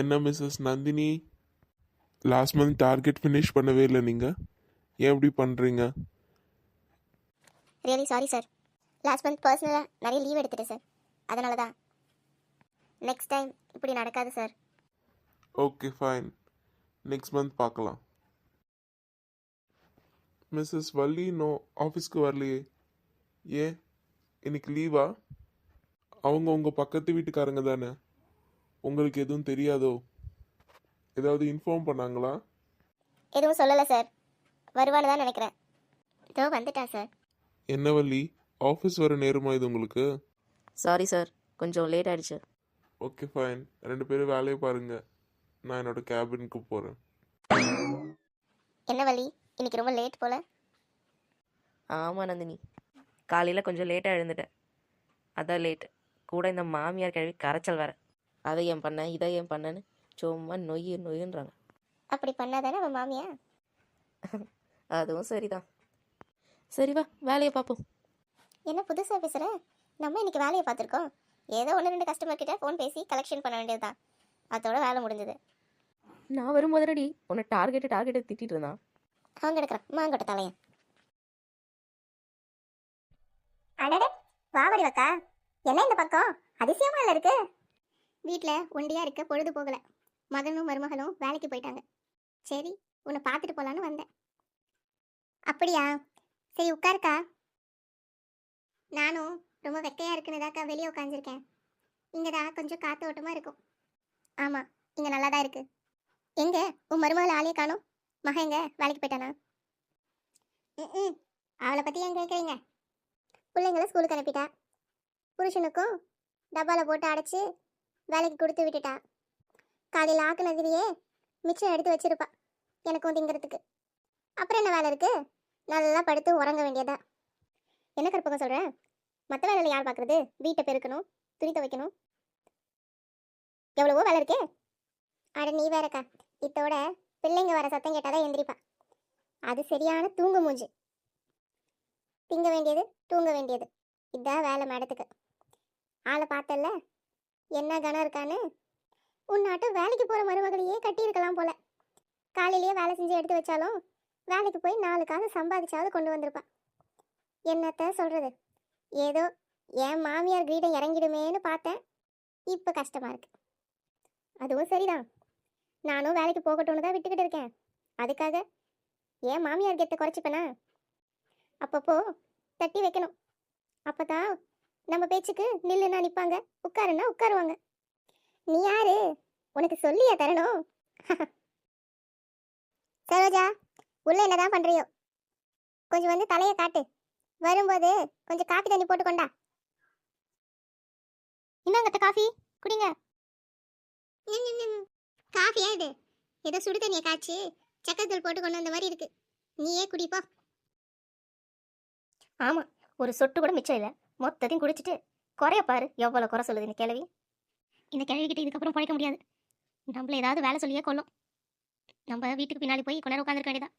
என்ன missus Nandini, last month target finish பண்ணவே இல்லை நீங்கள், ஏன் இப்படி பண்ணுறீங்க? Really sorry sir. Last month பர்சனலாக நிறைய லீவ் எடுத்துட்டேன் சார், அதனால தான். நெக்ஸ்ட் டைம் இப்படி நடக்காது sir. Okay fine, next month பார்க்கலாம். மிஸ்ஸஸ் வள்ளி இன்னும் ஆஃபீஸ்க்கு வரலையே, ஏன் இன்னைக்கு லீவா? அவங்க உங்கள் பக்கத்து வீட்டுக்காரங்க தானே, உங்களுக்கு எதுவும் தெரியாதோ? ஏதாவது இன்ஃபார்ம் பண்ணாங்களா? எதுவும் சொல்லலை சார், வருவான்னு தான் நினைக்கிறேன். இதோ வந்துட்டா சார். என்ன வள்ளி, ஆஃபீஸ் வர நேரமா இது உங்களுக்கு? சாரி சார், கொஞ்சம் லேட் ஆயிடுச்சு. ஓகே ஃபைன், ரெண்டு பேரும் வேலையை பாருங்கள், நான் என்னோட கேபினுக்கு போகிறேன். என்ன வழி, இன்னைக்கு ரொம்ப லேட் போல. ஆமாம் நந்தினி, காலையில் கொஞ்சம் லேட்டாக எழுந்துட்டேன், அதான் லேட்டு. கூட இந்த மாமியார் கிழவி கரைச்சல் வேற, அதை ஏன் பண்ணேன் இதை ஏன் பண்ணேன்னு சும்மா நொய்யுன்றாங்க. அப்படி பண்ணாதானே அவன் மாமியா? அதுவும் சரிதான். சரி வா வேலையை பார்ப்போம். என்ன புதுசாக பேசுகிற? நம்ம இன்னைக்கு வேலையை பார்த்துருக்கோம். ஏதோ 1-2 கஸ்டமர் கிட்ட ஃபோன் பேசி கலெக்ஷன் பண்ண வேண்டியது தான், அதோட வேலை முடிஞ்சது. நான் வரும்போதடி உன்னை டார்கெட்டை திட்டிட்டு இருந்தான். அவங்க எடுக்கிறான் மாங்கொட்ட தலையன். அடடே வாவடி வக்கா, என்ன இந்த பக்கம் அதிசயமா இல்லை இருக்கு? வீட்டில் ஒண்டியா இருக்க பொழுது போகலை, மகனும் மருமகளும் வேலைக்கு போயிட்டாங்க. சரி உன்னை பார்த்துட்டு போகலான்னு வந்தேன். அப்படியா, சரி உட்காருக்கா. நானும் ரொம்ப வெக்கையாக இருக்குன்னுதாக்கா வெளியே உட்காந்துருக்கேன். இங்கே தான் கொஞ்சம் காற்று ஓட்டமாக இருக்கும். ஆமாம், இங்கே நல்லா தான் இருக்கு. எங்கே உன் மருமகள் ஆளையே காணும்? மகன் எங்க வேலைக்கு போயிட்டானா? ம், அவளை பற்றி ஏன் கேட்குறீங்க? பிள்ளைங்களை ஸ்கூலுக்கு அனுப்பிட்டா, புருஷனுக்கும் டப்பாவில் போட்டு அடைச்சி வேலைக்கு கொடுத்து விட்டுட்டா. காலையில் ஆக்குனதுலேயே மிச்சம் எடுத்து வச்சிருப்பா எனக்கும் திங்கிறதுக்கு. அப்புறம் என்ன வேலை இருக்கு? நல்லா படுத்து உறங்க வேண்டியதா. என்ன கற்பகம் சொல்கிறேன்? மற்ற வேலையில் யார் பார்க்குறது? வீட்டை பெருக்கணும், துணி துவைக்கணும், எவ்வளவோ வேலை இருக்கே. அட நீ வேறக்கா, இத்தோட பிள்ளைங்க வர சத்தம் கேட்டாதான் எந்திரிப்பா. அது சரியான தூங்கு மூஞ்சி. திங்க வேண்டியது தூங்க வேண்டியது, இதான் வேலை மேடத்துக்கு. ஆளை பார்த்தல்ல என்ன கனம் இருக்கான்னு. உன்னாட்டும் வேலைக்கு போகிற மருமகளையே கட்டியிருக்கலாம் போல. காலையிலேயே வேலை செஞ்சு எடுத்து வச்சாலும் வேலைக்கு போய் 4 காசு சம்பாதிச்சாவது கொண்டு வந்திருப்பா. என்னத்த சொல்கிறது, ஏதோ என் மாமியார் கிரீடம் இறங்கிடுமேன்னு பார்த்தேன், இப்போ கஷ்டமாக இருக்கு. அதுவும் சரிதான், நானும் வேலைக்கு போகட்டும்னு தான் விட்டுக்கிட்டு இருக்கேன். அதுக்காக ஏன் மாமியார் கெத்தை குறைச்சிப்பேனா? அப்பப்போ தட்டி வைக்கணும், அப்போ தான் நம்ம பேச்சுக்கு நில்லுன்னா நிற்பாங்க, உட்காருன்னா உட்காருவாங்க. நீ யாரு, உனக்கு சொல்லியா தரணும்? சரோஜா, உள்ள என்னதான் பண்ணுறியோ, கொஞ்சம் வந்து தலையை காட்டு. வரும்போது கொஞ்சம் காஃபி தண்ணி போட்டு கொண்டா. இன்னங்கத்த காஃபி குடிங்க. காஃபியா இது? ஏதோ சுடு தண்ணியை காய்ச்சி சக்கரத்தூள் போட்டு கொண்டு வந்த மாதிரி இருக்கு, நீயே குடிப்போ. ஆமாம், ஒரு சொட்டு கூட மிச்சம் இல்லை, மொத்தத்தையும் குடிச்சிட்டு குறைய பாரு எவ்வளோ குறை சொல்லுது இந்த கிழவி. இந்த கிழவிக்கிட்ட இதுக்கப்புறம் பழைக்க முடியாது, நம்மள ஏதாவது வேலை சொல்லியே கொள்ளும். நம்ம வீட்டுக்கு பின்னாடி போய் கொஞ்ச நேரம் உட்காந்துருக்க வேண்டியதான்.